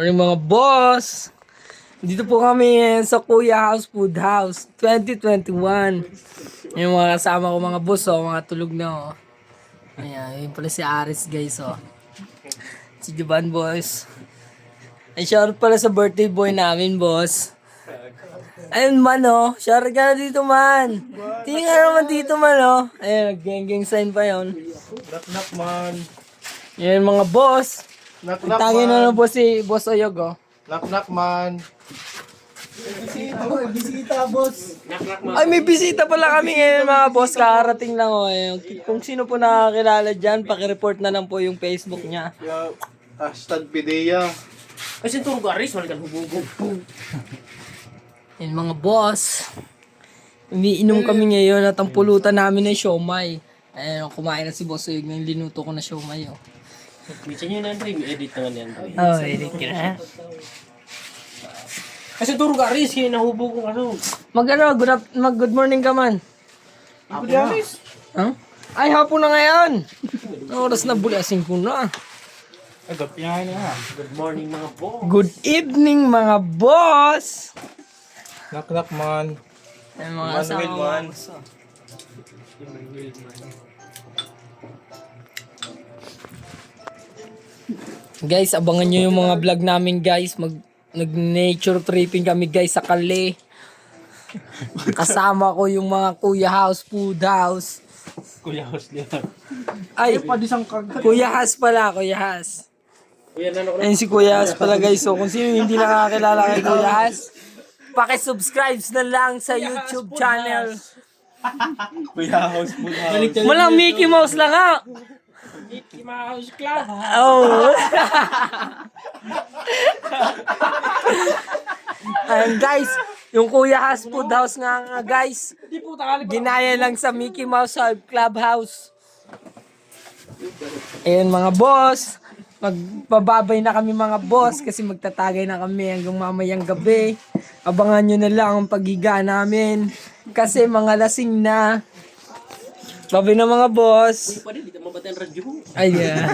Morning mga boss! Dito po kami sa Kuya House Food House 2021. Yung mga kasama ko mga boss, mga tulog na oh. Ayan, yun pala si Aris guys oh. Si Juban boys. Ay shout pala sa birthday boy namin boss. Ayun man oh, shout ka na dito man. Tingnan nga naman dito man oh. Ayun, nag-geng sign pa yun. Knock man. Yan mga boss. Knock Tangin na lang po si Boss Oyog oh. Knock man. Bisita, boss. Ay, may bisita pala kami ngayon mga boss. Kakarating lang oh. Kung sino po nakakilala dyan, pakireport na lang po yung Facebook niya. Yo, hashtag Pidea. Kasi itong garis, wala kang hubugog. Yan mga boss. Umiinom kami ngayon at ang pulutan namin ay siomay. Ayun, kumain na si Boss Oyog ng linuto ko na siomay oh. Minsan yun, Andre. I-edit naman yan, Andre. Oh, edit ka na. Kasi itong garis, kaya nahubugog ano. Good morning ka man. Good garis. Huh? Ay, hapon na ngayon. Oras na bulasing ko na. Agap yan na. Good morning, mga boss. Good evening mga boss. Knock man. Ay, mga Manuel kasama man. boss, oh. Guys, abangan nyo yung mga vlog namin guys. Nag-nature tripping kami guys sa Kali. Kasama ko yung mga Kuya House Food House. Kuya House niya. Ay, Kuya Has pala, Kuya Has. Kuya, nanok na. Ayun si Kuya Has pala guys. So kung sino yung hindi nakakilala kay Kuya Has, pakisubscribe na lang sa YouTube channel. Kuya House Food House. Walang Mickey Mouse lang ha. Mickey Mouse Club. Oh. Ayan guys, yung Kuya Has Food House nga guys, Hindi po, takali pa. ginaya lang sa Mickey Mouse Clubhouse. Ayan mga boss, magbababay na kami mga boss kasi magtatagay na kami hanggang mamayang gabi. Abangan nyo na lang ang paghiga namin kasi mga lasing na. Babay na mga boss. Pwede, di ka mabatay ang radyo. Ayan.